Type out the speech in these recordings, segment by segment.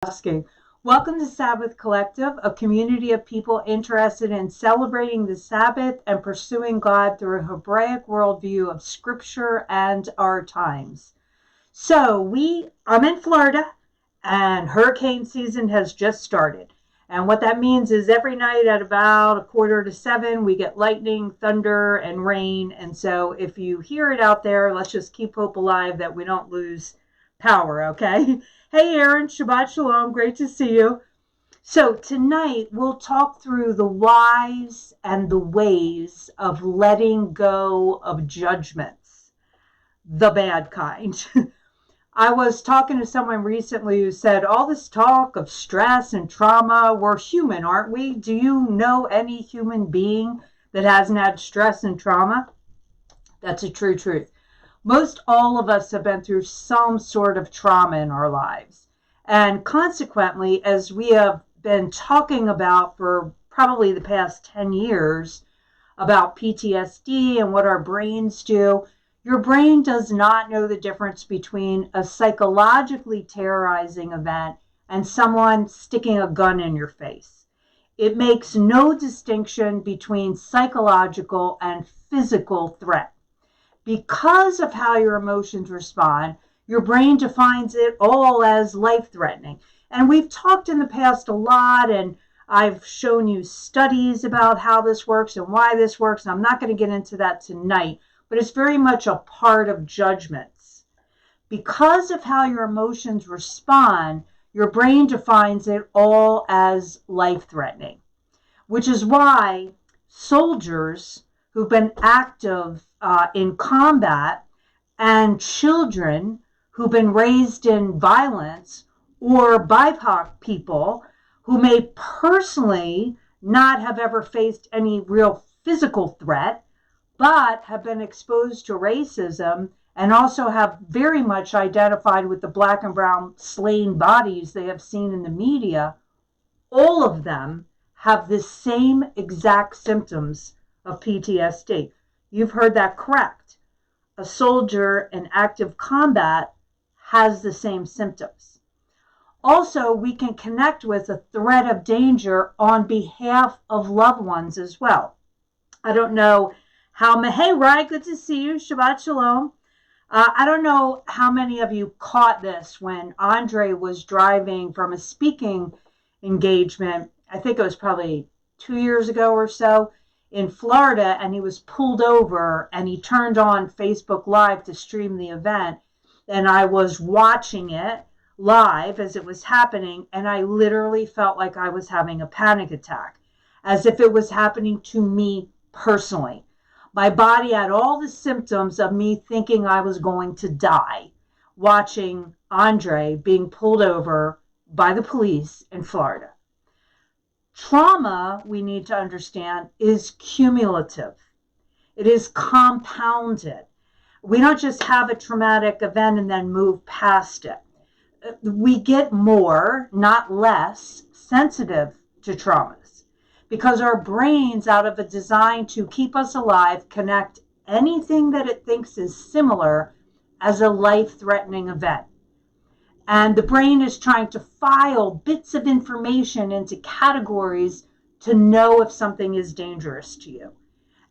asking. Welcome to Sabbath Collective, a community of people interested in celebrating the Sabbath and pursuing God through a Hebraic worldview of Scripture and our times. I'm in Florida, and hurricane season has just started. And what that means is every night at about 6:45, we get lightning, thunder, and rain. And so if you hear it out there, let's just keep hope alive that we don't lose power, okay? Hey, Aaron, Shabbat Shalom. Great to see you. So tonight we'll talk through the whys and the ways of letting go of judgments, the bad kind. I was talking to someone recently who said, all this talk of stress and trauma, we're human, aren't we? Do you know any human being that hasn't had stress and trauma? That's a true truth. Most all of us have been through some sort of trauma in our lives. And consequently, as we have been talking about for probably the past 10 years about PTSD and what our brains do, your brain does not know the difference between a psychologically terrorizing event and someone sticking a gun in your face. It makes no distinction between psychological and physical threat. Because of how your emotions respond, your brain defines it all as life-threatening. And we've talked in the past a lot, and I've shown you studies about how this works and why this works. And I'm not going to get into that tonight, but it's very much a part of judgments. Because of how your emotions respond, your brain defines it all as life-threatening, which is why soldiers who've been active in combat and children who've been raised in violence, or BIPOC people who may personally not have ever faced any real physical threat, but have been exposed to racism and also have very much identified with the black and brown slain bodies they have seen in the media, all of them have the same exact symptoms of PTSD. You've heard that correct. A soldier in active combat has the same symptoms. Also, we can connect with a threat of danger on behalf of loved ones as well. I don't know hey, Rye, good to see you. Shabbat Shalom. I don't know how many of you caught this when Andre was driving from a speaking engagement. I think it was probably 2 years ago or so in Florida, and he was pulled over and he turned on Facebook Live to stream the event. And I was watching it live as it was happening, and I literally felt like I was having a panic attack, as if it was happening to me personally. My body had all the symptoms of me thinking I was going to die, watching Andre being pulled over by the police in Florida. Trauma, we need to understand, is cumulative. It is compounded. We don't just have a traumatic event and then move past it. We get more, not less, sensitive to traumas because our brains, out of a design to keep us alive, connect anything that it thinks is similar as a life-threatening event. And the brain is trying to file bits of information into categories to know if something is dangerous to you.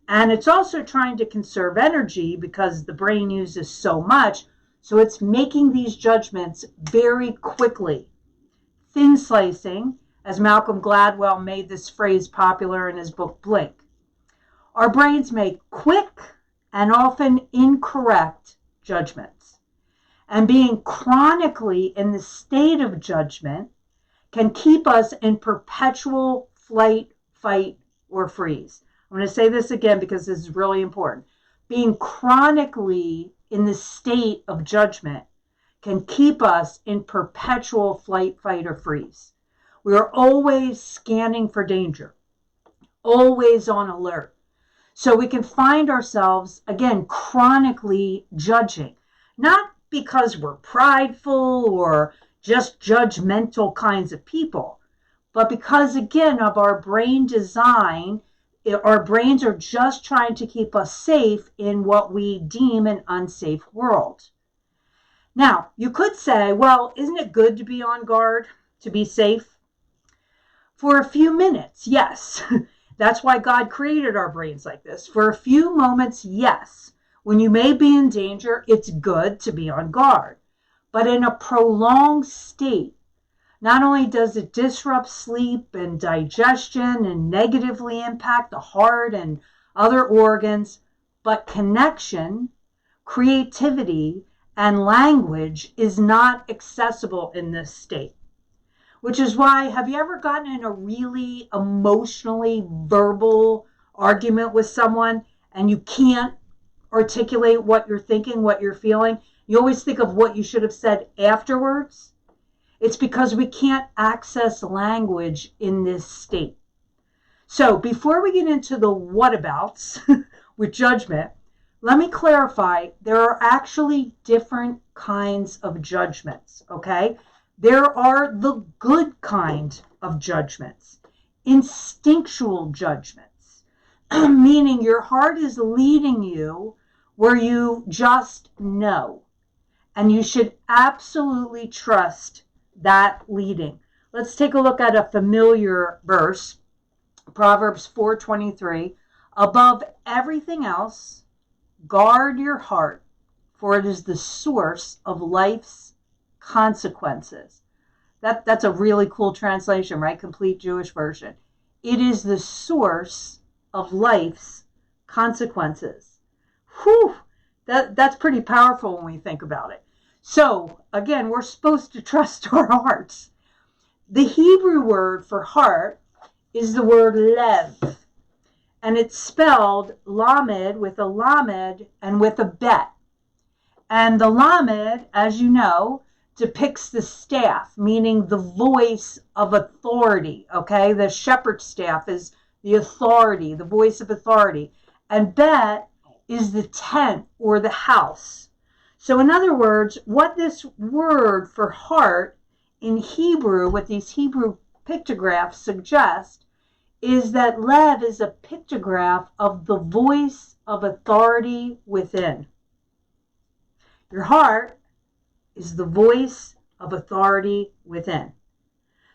And it's also trying to conserve energy because the brain uses so much. So it's making these judgments very quickly. Thin slicing, as Malcolm Gladwell made this phrase popular in his book, Blink. Our brains make quick and often incorrect judgments. And being chronically in the state of judgment can keep us in perpetual flight, fight, or freeze. I'm going to say this again because this is really important. Being chronically in the state of judgment can keep us in perpetual flight, fight, or freeze. We are always scanning for danger, always on alert. So we can find ourselves, again, chronically judging, not because we're prideful or just judgmental kinds of people, but because, again, of our brain design. Our brains are just trying to keep us safe in what we deem an unsafe world. Now, you could say, well, isn't it good to be on guard? to be safe? For a few minutes, yes. That's why God created our brains like this. For a few moments, yes. When you may be in danger, it's good to be on guard. But in a prolonged state, not only does it disrupt sleep and digestion and negatively impact the heart and other organs, but connection, creativity, and language is not accessible in this state. Which is why, have you ever gotten in a really emotionally verbal argument with someone and you can't articulate what you're thinking, what you're feeling? You always think of what you should have said afterwards. It's because we can't access language in this state. So before we get into the whatabouts with judgment, let me clarify, there are actually different kinds of judgments, okay? There are the good kind of judgments, instinctual judgments, meaning your heart is leading you where you just know, and you should absolutely trust that leading. Let's take a look at a familiar verse, Proverbs 4:23. Above everything else, guard your heart, for it is the source of life's consequences. That's a really cool translation, right? Complete Jewish version. It is the source of life's consequences. Whew, that's pretty powerful when we think about it. So, again, we're supposed to trust our hearts. The Hebrew word for heart is the word lev, and it's spelled lamed with a lamed and with a bet. And the lamed, as you know, depicts the staff, meaning the voice of authority, okay? The shepherd's staff is the authority, the voice of authority. And bet is the tent or the house. So in other words, what this word for heart in Hebrew, what these Hebrew pictographs suggest, is that lev is a pictograph of the voice of authority within. Your heart is the voice of authority within.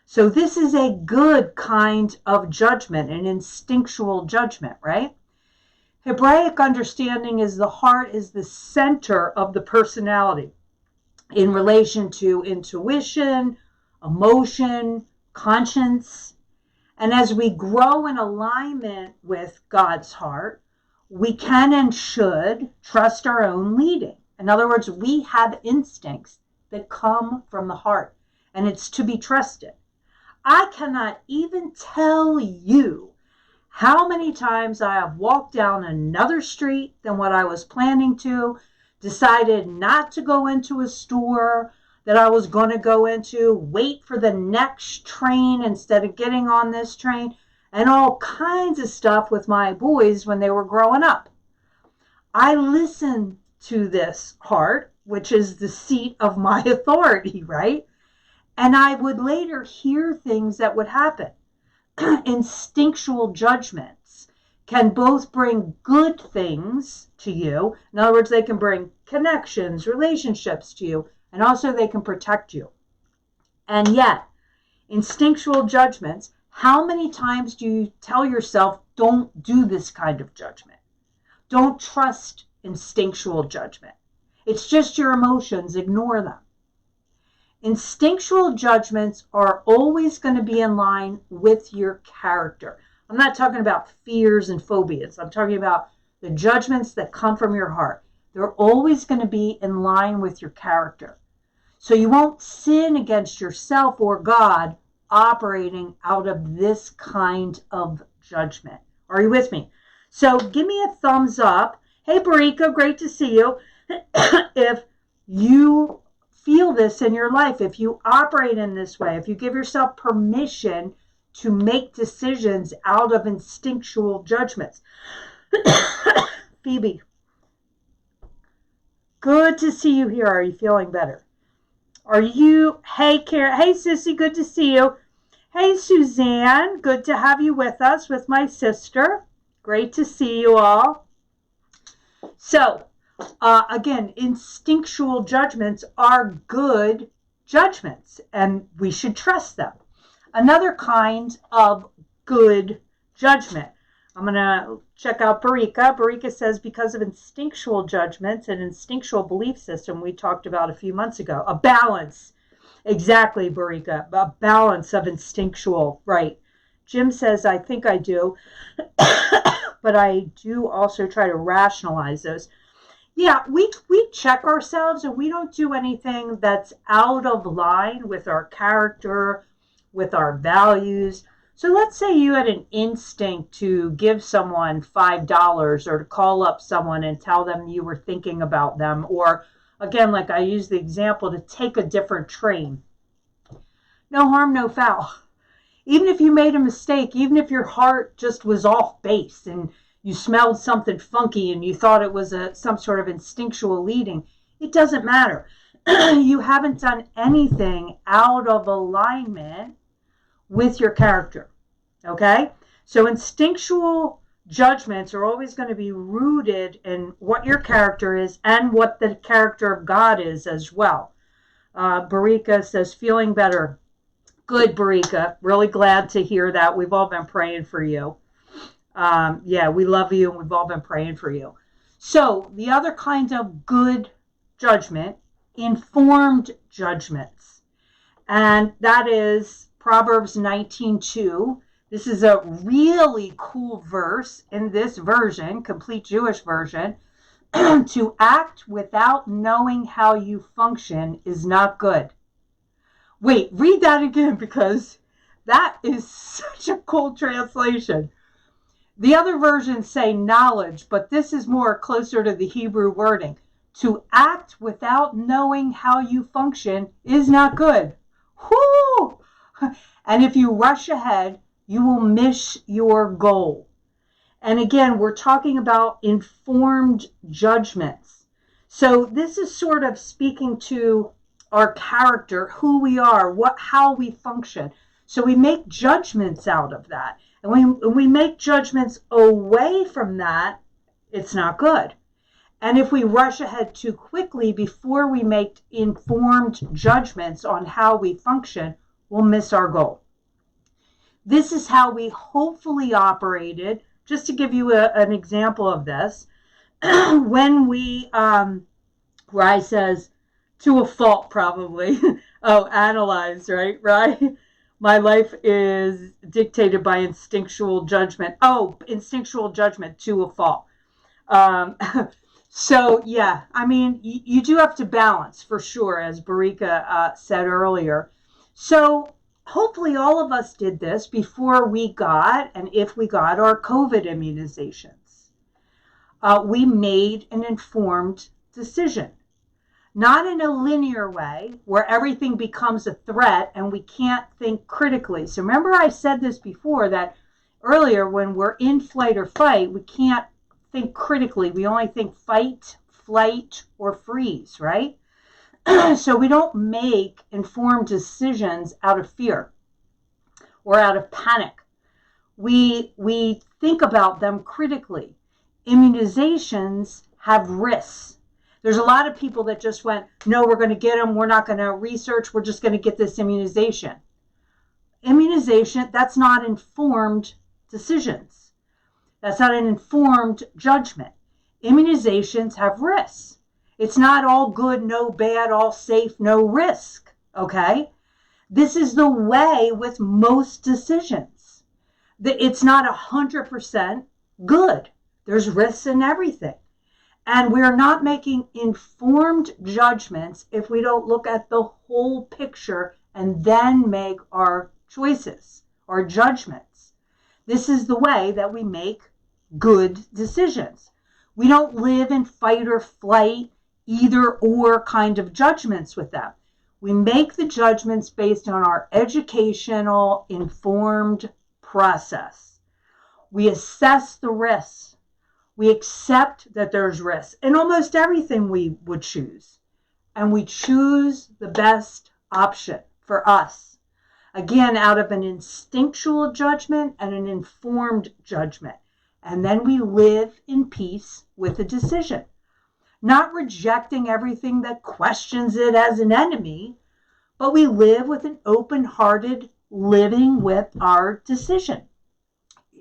So this is a good kind of judgment, an instinctual judgment, right? Hebraic understanding is the heart is the center of the personality in relation to intuition, emotion, conscience. And as we grow in alignment with God's heart, we can and should trust our own leading. In other words, we have instincts that come from the heart, and it's to be trusted. I cannot even tell you how many times I have walked down another street than what I was planning to, decided not to go into a store that I was going to go into, wait for the next train instead of getting on this train, and all kinds of stuff with my boys when they were growing up. I listened to this heart, which is the seat of my authority, right? And I would later hear things that would happen. Instinctual judgments can both bring good things to you. In other words, they can bring connections, relationships to you, and also they can protect you. And yet, instinctual judgments, how many times do you tell yourself, don't do this kind of judgment? Don't trust instinctual judgment. It's just your emotions, ignore them. Instinctual judgments are always going to be in line with your character. I'm not talking about fears and phobias. I'm talking about the judgments that come from your heart. They're always going to be in line with your character. So you won't sin against yourself or God operating out of this kind of judgment. Are you with me? So give me a thumbs up. Hey, Barika, great to see you. If you feel this in your life, if you operate in this way, if you give yourself permission to make decisions out of instinctual judgments. Phoebe, good to see you here. Are you feeling better? Are you, hey Karen, hey Sissy, good to see you. Hey Suzanne, good to have you with us, with my sister. Great to see you all. So, again, instinctual judgments are good judgments, and we should trust them. Another kind of good judgment. I'm going to check out Barika. Barika says, because of instinctual judgments and instinctual belief system we talked about a few months ago, a balance. Exactly, Barika, a balance of instinctual, right. Jim says, I think I do, but I do also try to rationalize those. Yeah, we check ourselves, and we don't do anything that's out of line with our character, with our values. So let's say you had an instinct to give someone $5 or to call up someone and tell them you were thinking about them, or again, like I used the example, to take a different train. No harm, no foul. Even if you made a mistake, even if your heart just was off base and you smelled something funky and you thought it was some sort of instinctual leading, it doesn't matter. You haven't done anything out of alignment with your character, okay? So instinctual judgments are always going to be rooted in what your character is and what the character of God is as well. Barika says, feeling better. Good, Barika. Really glad to hear that. We've all been praying for you. Yeah, we love you, and we've all been praying for you. So the other kind of good judgment, informed judgments. And that is Proverbs 19:2. This is a really cool verse in this version, complete Jewish version. To act without knowing how you function is not good. Wait, read that again, because that is such a cool translation. The other versions say knowledge, but this is more closer to the Hebrew wording. To act without knowing how you function is not good. Whoo! And if you rush ahead, you will miss your goal. And again, we're talking about informed judgments. So this is sort of speaking to our character, who we are, how we function. So we make judgments out of that. And when we make judgments away from that, it's not good. And if we rush ahead too quickly before we make informed judgments on how we function, we'll miss our goal. This is how we hopefully operated. Just to give you an example of this, when we, Rye says, to a fault probably, analyze, right? My life is dictated by instinctual judgment. Instinctual judgment to a fault. So, yeah, I mean, you do have to balance for sure, as Barika said earlier. So hopefully all of us did this before we got, and if we got, our COVID immunizations. We made an informed decision. Not in a linear way where everything becomes a threat and we can't think critically. So remember I said this before, that earlier, when we're in flight or fight, we can't think critically. We only think fight, flight, or freeze, right? So we don't make informed decisions out of fear or out of panic. We think about them critically. Immunizations have risks. There's a lot of people that just went, no, we're going to get them. We're not going to research. We're just going to get this immunization. Immunization, that's not informed decisions. That's not an informed judgment. Immunizations have risks. It's not all good, no bad, all safe, no risk. Okay? This is the way with most decisions. It's not 100% good. There's risks in everything. And we're not making informed judgments if we don't look at the whole picture and then make our choices or judgments. This is the way that we make good decisions. We don't live in fight or flight, either or kind of judgments with them. We make the judgments based on our educational, informed process. We assess the risks. We accept that there's risks in almost everything we would choose. And we choose the best option for us. Again, out of an instinctual judgment and an informed judgment. And then we live in peace with the decision. Not rejecting everything that questions it as an enemy, but we live with an open-hearted living with our decision.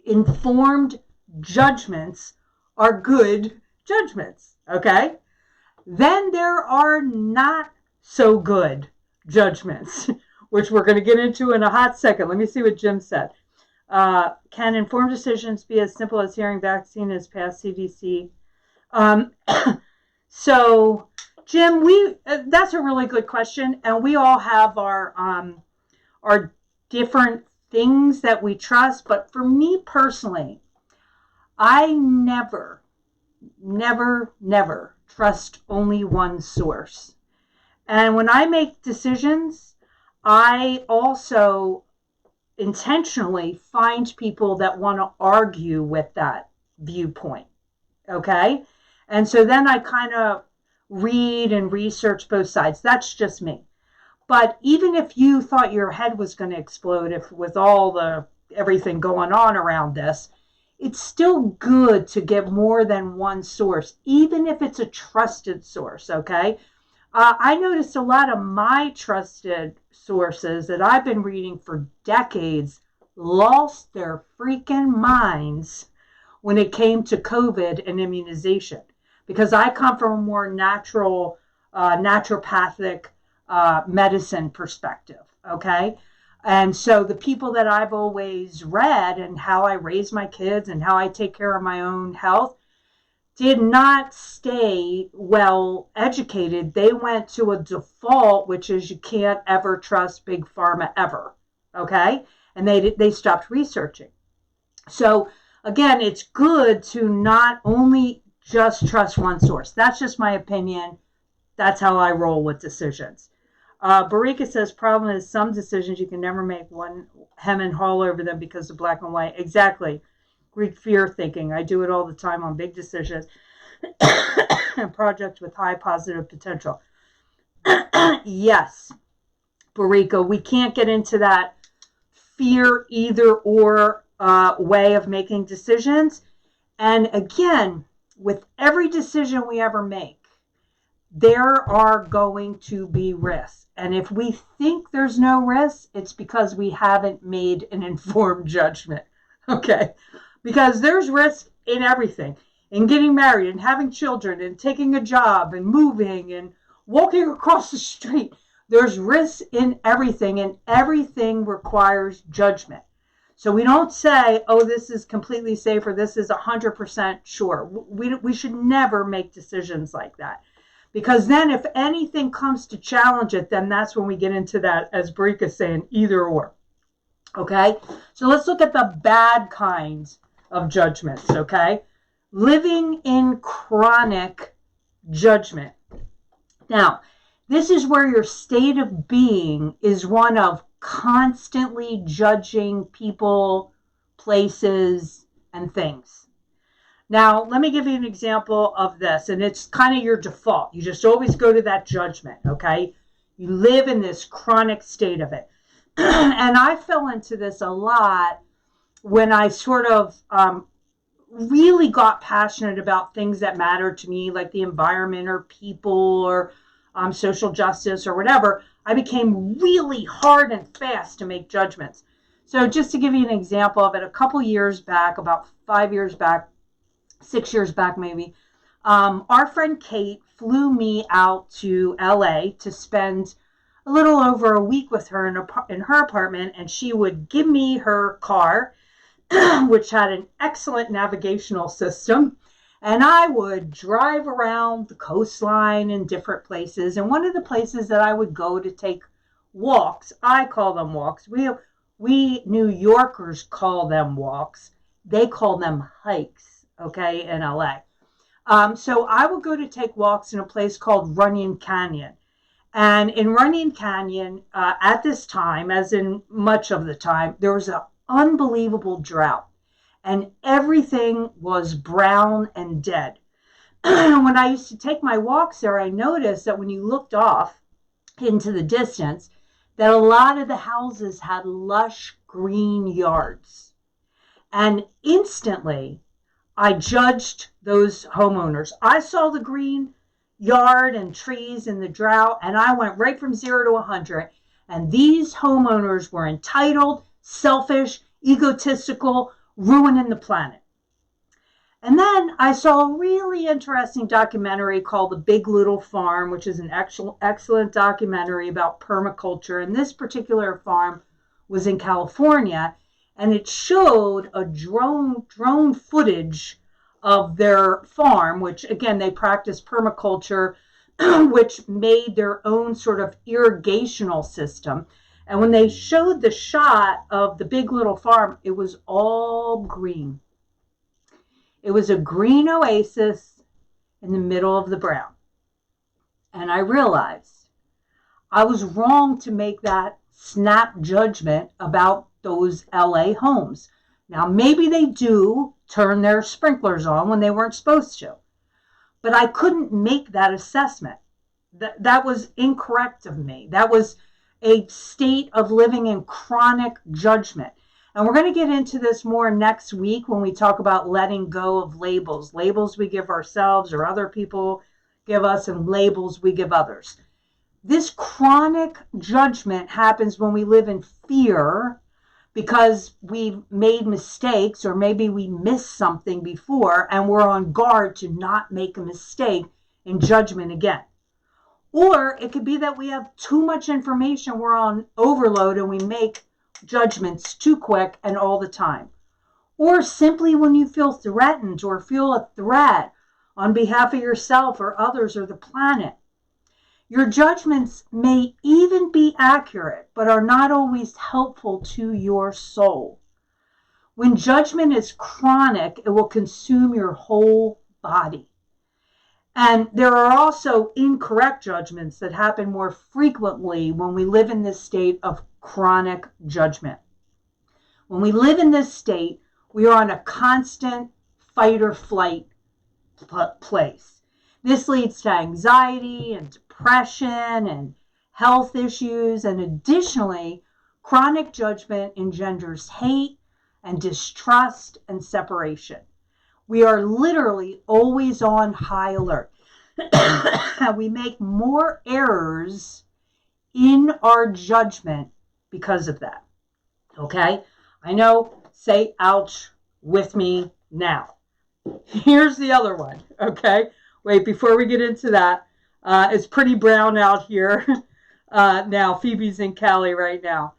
Informed judgments are good judgments, okay? Then there are not so good judgments, which we're going to get into in a hot second. Let me see what Jim said. Can informed decisions be as simple as hearing vaccine has passed CDC? So, Jim, that's a really good question, and we all have our different things that we trust. But for me personally, I never trust only one source. And when I make decisions, I also intentionally find people that want to argue with that viewpoint. Okay? And so then I kind of read and research both sides. That's just me. But even if you thought your head was going to explode with all the everything going on around this, it's still good to get more than one source, even if it's a trusted source, okay? I noticed a lot of my trusted sources that I've been reading for decades lost their freaking minds when it came to COVID and immunization, because I come from a more naturopathic medicine perspective, okay? And so the people that I've always read and how I raise my kids and how I take care of my own health did not stay well educated. They went to a default, which is you can't ever trust big pharma ever, okay? And they stopped researching. So again, it's good to not only just trust one source. That's just my opinion. That's how I roll with decisions. Barika says, problem is some decisions you can never make one hem and haul over them because of black and white. Exactly. Greek fear thinking. I do it all the time on big decisions and projects with high positive potential. Yes, Barika, we can't get into that fear either or way of making decisions. And again, with every decision we ever make, there are going to be risks. And if we think there's no risk, it's because we haven't made an informed judgment. Okay? Because there's risk in everything. In getting married and having children and taking a job and moving and walking across the street. There's risk in everything, and everything requires judgment. So we don't say, oh, this is completely safe or this is 100% sure. We should never make decisions like that. Because then if anything comes to challenge it, then that's when we get into that, as Brika is saying, either or. Okay? So let's look at the bad kinds of judgments, okay? Living in chronic judgment. Now, this is where your state of being is one of constantly judging people, places, and things. Now, let me give you an example of this, and it's kind of your default. You just always go to that judgment, okay? You live in this chronic state of it. And I fell into this a lot when I sort of really got passionate about things that matter to me, like the environment or people or social justice or whatever. I became really hard and fast to make judgments. So just to give you an example of it, a couple years back, about 5 years back, 6 years back maybe, our friend Kate flew me out to LA to spend a little over a week with her in her apartment, and she would give me her car, which had an excellent navigational system, and I would drive around the coastline in different places. And one of the places that I would go to take walks, I call them walks. We New Yorkers call them walks. They call them hikes, okay, in LA. So I would go to take walks in a place called Runyon Canyon. And in Runyon Canyon, at this time, as in much of the time, there was an unbelievable drought. And everything was brown and dead. When I used to take my walks there, I noticed that when you looked off into the distance, that a lot of the houses had lush green yards. And instantly, I judged those homeowners. I saw the green yard and trees in the drought, and I went right from 0 to 100. And these homeowners were entitled, selfish, egotistical, ruining the planet. And then I saw a really interesting documentary called The Big Little Farm, which is an excellent documentary about permaculture. And this particular farm was in California, and it showed a drone footage of their farm, which again, they practice permaculture, which made their own sort of irrigational system. And when they showed the shot of the Big Little Farm, it was all green. It was a green oasis in the middle of the brown. And I realized I was wrong to make that snap judgment about those LA homes. Now, maybe they do turn their sprinklers on when they weren't supposed to, but I couldn't make that assessment. That was incorrect of me. That was a state of living in chronic judgment. And we're going to get into this more next week when we talk about letting go of labels. Labels we give ourselves or other people give us, and labels we give others. This chronic judgment happens when we live in fear because we've made mistakes, or maybe we missed something before and we're on guard to not make a mistake in judgment again. Or it could be that we have too much information, we're on overload, and we make judgments too quick and all the time. Or simply when you feel threatened or feel a threat on behalf of yourself or others or the planet. Your judgments may even be accurate, but are not always helpful to your soul. When judgment is chronic, it will consume your whole body. And there are also incorrect judgments that happen more frequently when we live in this state of chronic judgment. When we live in this state, we are on a constant fight or flight place. This leads to anxiety and depression and health issues. And additionally, chronic judgment engenders hate and distrust and separation. We are literally always on high alert. We make more errors in our judgment because of that. Okay? I know, say ouch with me now. Here's the other one. Okay? Wait, before we get into that, it's pretty brown out here now. Phoebe's in Cali right now.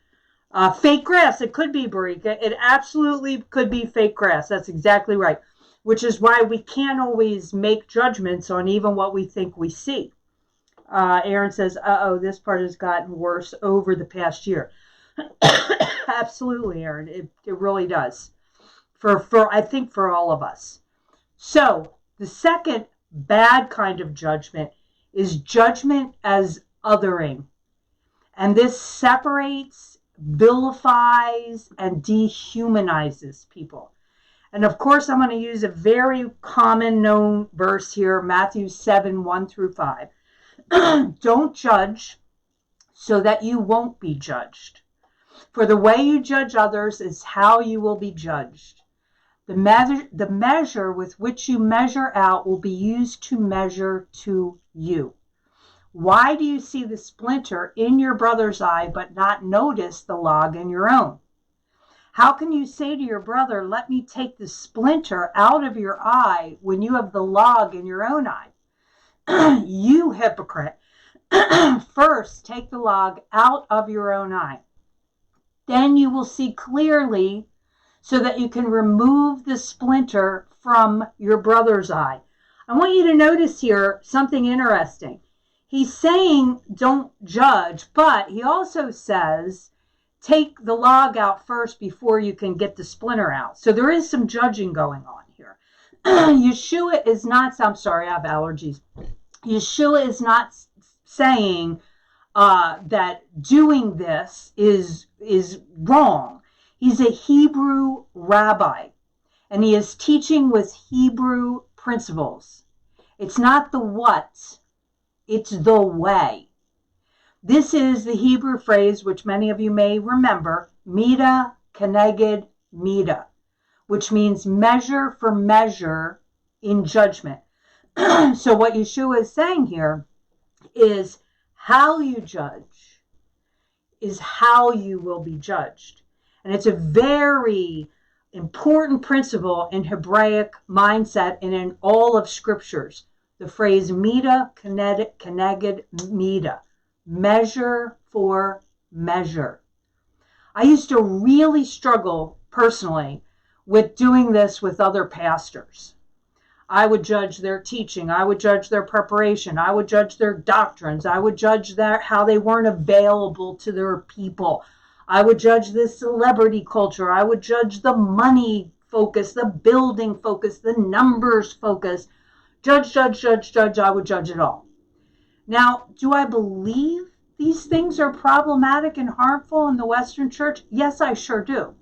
Fake grass. It could be, Barika. It absolutely could be fake grass. That's exactly right. Which is why we can't always make judgments on even what we think we see. Aaron says, this part has gotten worse over the past year. Absolutely, Aaron. It really does. I think for all of us. So the second bad kind of judgment is judgment as othering. And this separates, vilifies, and dehumanizes people. And of course, I'm going to use a very common known verse here, Matthew 7:1-5. Don't judge so that you won't be judged. For the way you judge others is how you will be judged. The measure with which you measure out will be used to measure to you. Why do you see the splinter in your brother's eye but not notice the log in your own? How can you say to your brother, let me take the splinter out of your eye when you have the log in your own eye? You hypocrite. First, take the log out of your own eye. Then you will see clearly so that you can remove the splinter from your brother's eye. I want you to notice here something interesting. He's saying don't judge, but he also says take the log out first before you can get the splinter out. So there is some judging going on here. Yeshua is not, I'm sorry, I have allergies. Yeshua is not saying that doing this is wrong. He's a Hebrew rabbi, and he is teaching with Hebrew principles. It's not the what, it's the way. This is the Hebrew phrase, which many of you may remember, Mida Keneged Mida, which means measure for measure in judgment. So what Yeshua is saying here is how you judge is how you will be judged. And it's a very important principle in Hebraic mindset and in all of scriptures. The phrase mida keneged mida, measure for measure. I used to really struggle personally with doing this with other pastors. I would judge their teaching. I would judge their preparation. I would judge their doctrines. I would judge how they weren't available to their people. I would judge the celebrity culture. I would judge the money focus, the building focus, the numbers focus. Judge. I would judge it all. Now, do I believe these things are problematic and harmful in the Western church? Yes, I sure do.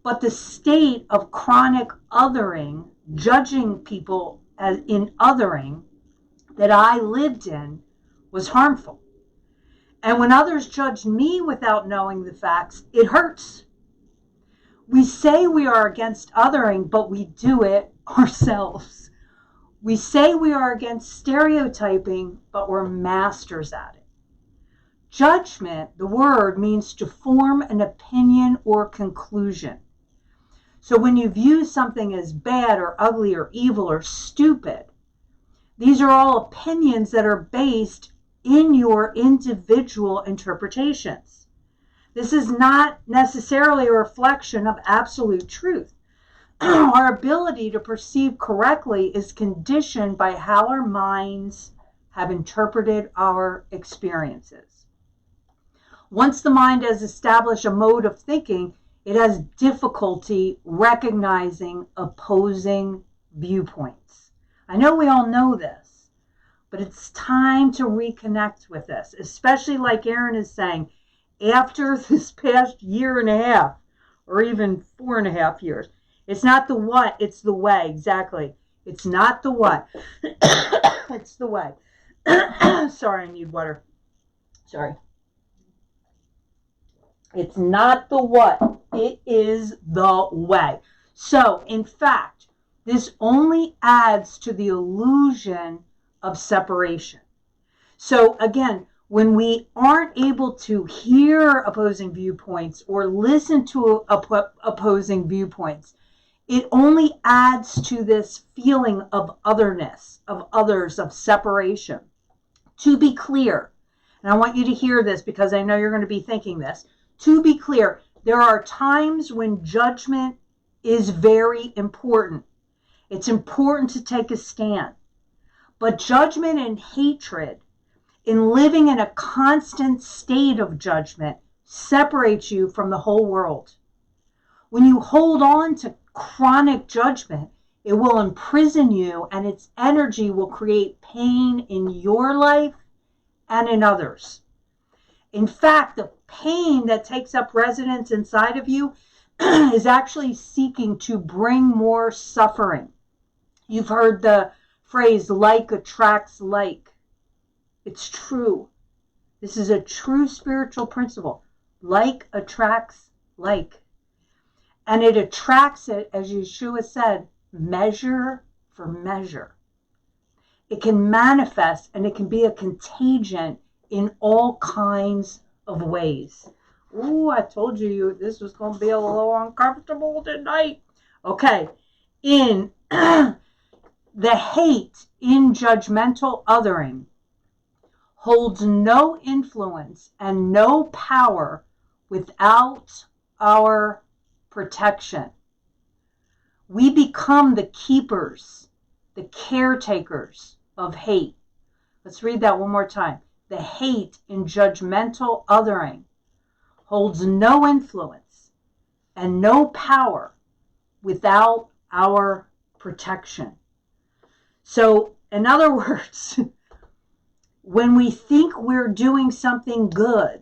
But the state of chronic othering, judging people as in othering that I lived in, was harmful. And when others judge me without knowing the facts, it hurts. We say we are against othering, but we do it ourselves. We say we are against stereotyping, but we're masters at it. Judgment, the word, means to form an opinion or conclusion. So when you view something as bad or ugly or evil or stupid, these are all opinions that are based in your individual interpretations. This is not necessarily a reflection of absolute truth. Our ability to perceive correctly is conditioned by how our minds have interpreted our experiences. Once the mind has established a mode of thinking, it has difficulty recognizing opposing viewpoints. I know we all know this, but it's time to reconnect with this, especially like Aaron is saying, after this past year and a half, or even 4.5 years. It's not the what, it's the way, exactly. It's not the what, it's the way. Sorry, I need water. Sorry. It's not the what, it is the way. So, in fact, this only adds to the illusion of separation. So, again, when we aren't able to hear opposing viewpoints or listen to opposing viewpoints, it only adds to this feeling of otherness, of others, of separation. To be clear, and I want you to hear this because I know you're going to be thinking this. To be clear, there are times when judgment is very important. It's important to take a stand. But judgment and hatred, in living in a constant state of judgment, separates you from the whole world. When you hold on to chronic judgment, it will imprison you and its energy will create pain in your life and in others. In fact, the pain that takes up residence inside of you is actually seeking to bring more suffering. You've heard the phrase, like attracts like. It's true. This is a true spiritual principle. Like attracts like. And it attracts it, as Yeshua said, measure for measure. It can manifest and it can be a contagion in all kinds of ways. Ooh, I told you this was going to be a little uncomfortable tonight. Okay, in the hate in judgmental othering holds no influence and no power without our protection. We become the keepers, the caretakers of hate. Let's read that one more time. The hate in judgmental othering holds no influence and no power without our protection. So, in other words, when we think we're doing something good,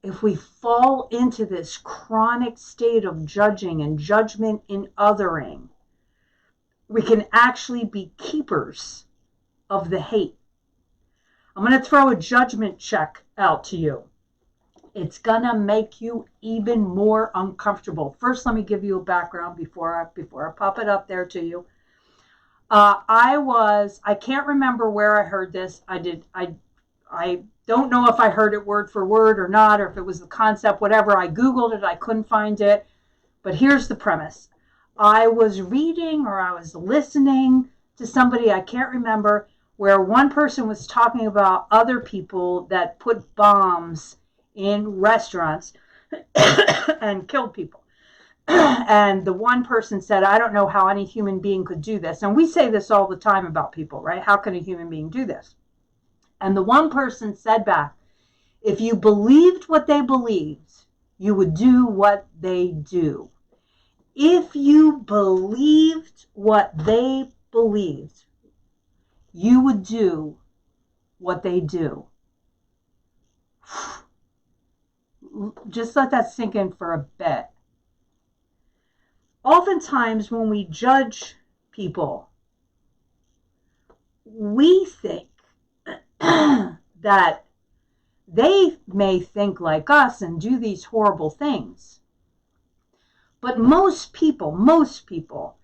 if we fall into this chronic state of judging and judgment in othering, we can actually be keepers of the hate. I'm going to throw a judgment check out to you. It's going to make you even more uncomfortable. First, let me give you a background before I pop it up there to you. I can't remember where I heard this. I Don't know if I heard it word for word or not, or if it was the concept, whatever. I Googled it, I couldn't find it. But here's the premise. I was reading or I was listening to somebody, I can't remember, where one person was talking about other people that put bombs in restaurants and killed people. And the one person said, I don't know how any human being could do this. And we say this all the time about people, right? How can a human being do this? And the one person said back, if you believed what they believed, you would do what they do. If you believed what they believed, you would do what they do. Just let that sink in for a bit. Oftentimes when we judge people, we think that they may think like us and do these horrible things. But most people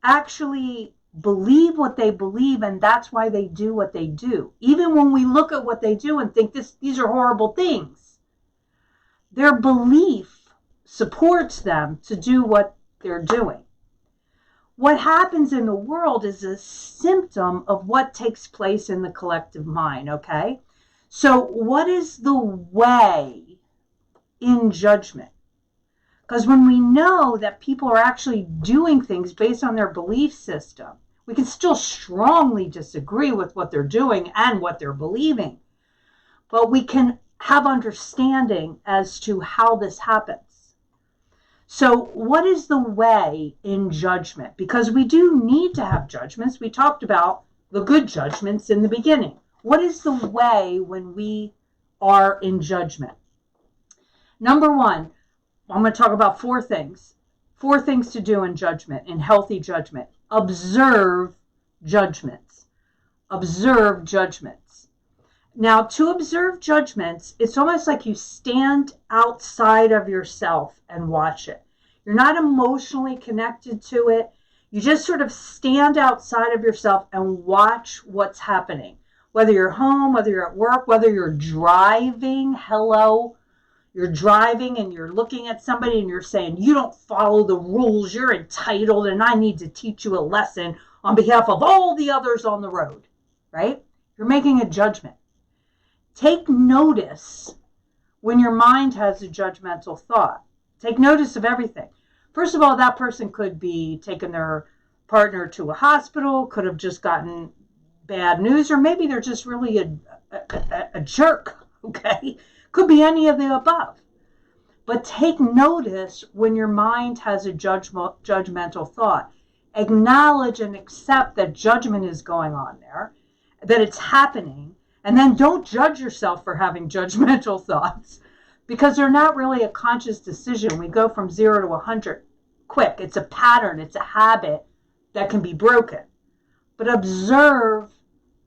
actually believe what they believe, and that's why they do what they do. Even when we look at what they do and think these are horrible things, their belief supports them to do what they're doing. What happens in the world is a symptom of what takes place in the collective mind, okay? So what is the way in judgment? Because when we know that people are actually doing things based on their belief system, we can still strongly disagree with what they're doing and what they're believing. But we can have understanding as to how this happens. So what is the way in judgment? Because we do need to have judgments. We talked about the good judgments in the beginning. What is the way when we are in judgment? Number one, I'm going to talk about four things. Four things to do in judgment, in healthy judgment. Observe judgments. Observe judgments. Now, to observe judgments, it's almost like you stand outside of yourself and watch it. You're not emotionally connected to it. You just sort of stand outside of yourself and watch what's happening. Whether you're home, whether you're at work, whether you're driving, hello. You're driving and you're looking at somebody and you're saying, you don't follow the rules, you're entitled, and I need to teach you a lesson on behalf of all the others on the road, right? You're making a judgment. Take notice when your mind has a judgmental thought. Take notice of everything. First of all, that person could be taking their partner to a hospital, could have just gotten bad news, or maybe they're just really a jerk, okay? Could be any of the above. But take notice when your mind has a judgmental thought. Acknowledge and accept that judgment is going on there, that it's happening, and then don't judge yourself for having judgmental thoughts because they're not really a conscious decision. We go from 0 to 100 quick. It's a pattern. It's a habit that can be broken. But observe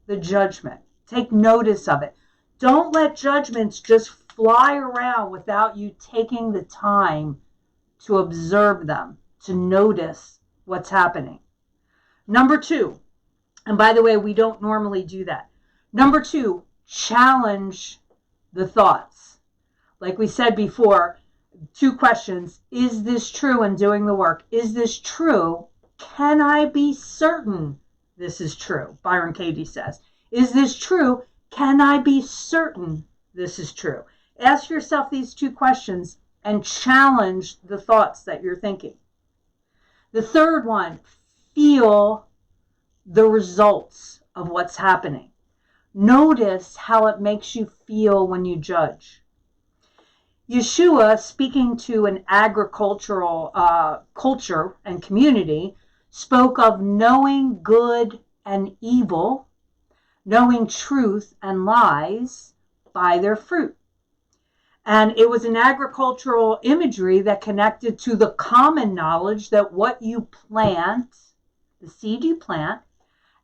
the judgment. Take notice of it. Don't let judgments just fly around without you taking the time to observe them, to notice what's happening. Number two, and by the way, we don't normally do that. Number two, challenge the thoughts. Like we said before, 2 questions. Is this true in doing the work? Is this true? Can I be certain this is true? Byron Katie says. Is this true? Can I be certain this is true? Ask yourself these 2 questions and challenge the thoughts that you're thinking. The third one, feel the results of what's happening. Notice how it makes you feel when you judge. Yeshua, speaking to an agricultural culture and community, spoke of knowing good and evil, knowing truth and lies by their fruit. And it was an agricultural imagery that connected to the common knowledge that what you plant, the seed you plant,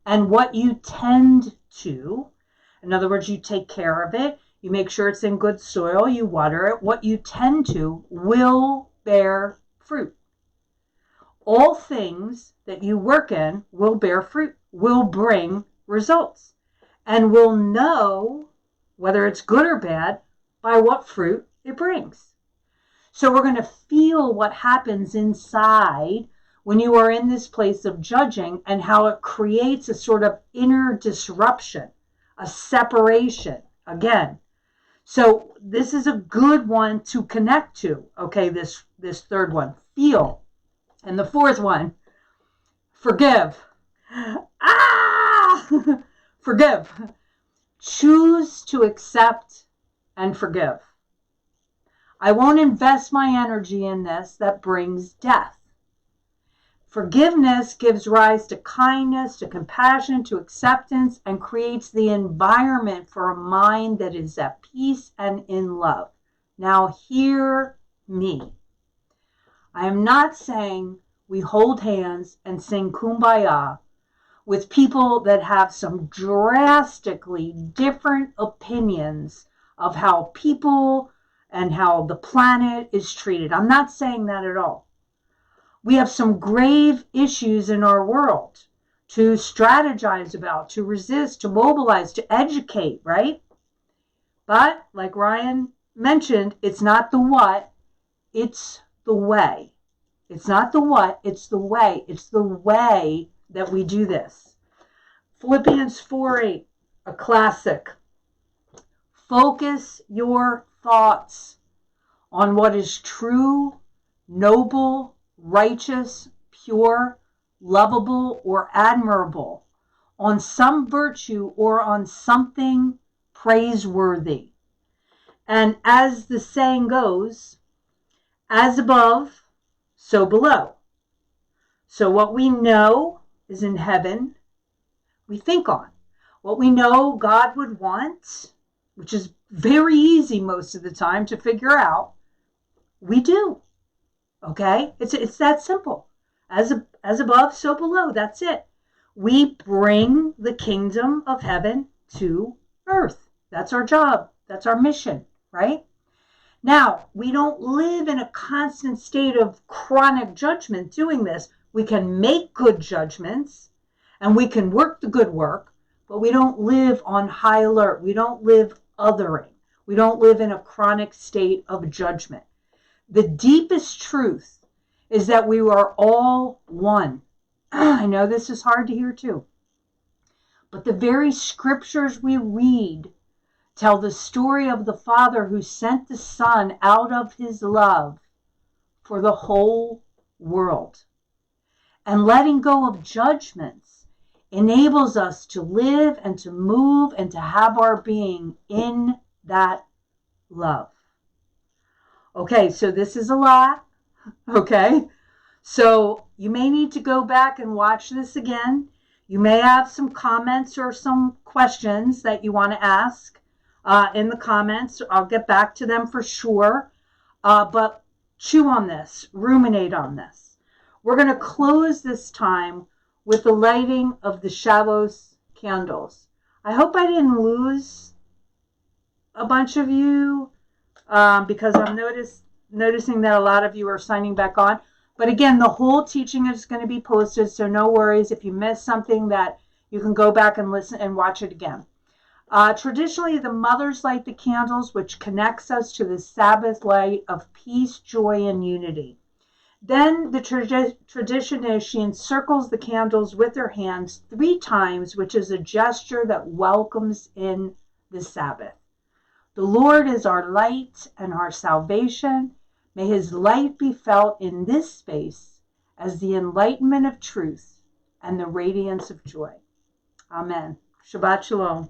and what you tend to, in other words, you take care of it, you make sure it's in good soil, you water it, what you tend to will bear fruit. All things that you work in will bear fruit, will bring results, and will know whether it's good or bad, by what fruit it brings. So we're going to feel what happens inside when you are in this place of judging and how it creates a sort of inner disruption, a separation again. So this is a good one to connect to. Okay, this third one, feel. And the fourth one, forgive. Forgive. Choose to accept and forgive. I won't invest my energy in this that brings death. Forgiveness gives rise to kindness, to compassion, to acceptance, and creates the environment for a mind that is at peace and in love. Now, hear me. I am not saying we hold hands and sing Kumbaya with people that have some drastically different opinions of how people and how the planet is treated. I'm not saying that at all. We have some grave issues in our world to strategize about, to resist, to mobilize, to educate, right? But like Ryan mentioned, it's not the what, it's the way. It's not the what, it's the way. It's the way that we do this. Philippians 4:8, a classic. Focus your thoughts on what is true, noble, righteous, pure, lovable, or admirable, on some virtue or on something praiseworthy. And as the saying goes, as above, so below. So what we know is in heaven, we think on. What we know God would want, which is very easy most of the time to figure out, we do. Okay? It's that simple. As above, so below. That's it. We bring the kingdom of heaven to earth. That's our job. That's our mission, right? Now, we don't live in a constant state of chronic judgment doing this. We can make good judgments and we can work the good work, but we don't live on high alert. We don't live othering. We don't live in a chronic state of judgment. The deepest truth is that we are all one. I know this is hard to hear too. But the very scriptures we read tell the story of the Father who sent the Son out of his love for the whole world. And letting go of judgments enables us to live and to move and to have our being in that love. Okay, so this is a lot, okay? So you may need to go back and watch this again. You may have some comments or some questions that you want to ask in the comments. I'll get back to them for sure. But chew on this, ruminate on this. We're going to close this time with the lighting of the Shavuos candles. I hope I didn't lose a bunch of you. Because I'm noticing that a lot of you are signing back on. But again, the whole teaching is going to be posted, so no worries if you missed something that you can go back and listen and watch it again. Traditionally, the mothers light the candles, which connects us to the Sabbath light of peace, joy, and unity. Then the tradition is she encircles the candles with her hands 3 times, which is a gesture that welcomes in the Sabbath. The Lord is our light and our salvation. May his light be felt in this space as the enlightenment of truth and the radiance of joy. Amen. Shabbat Shalom.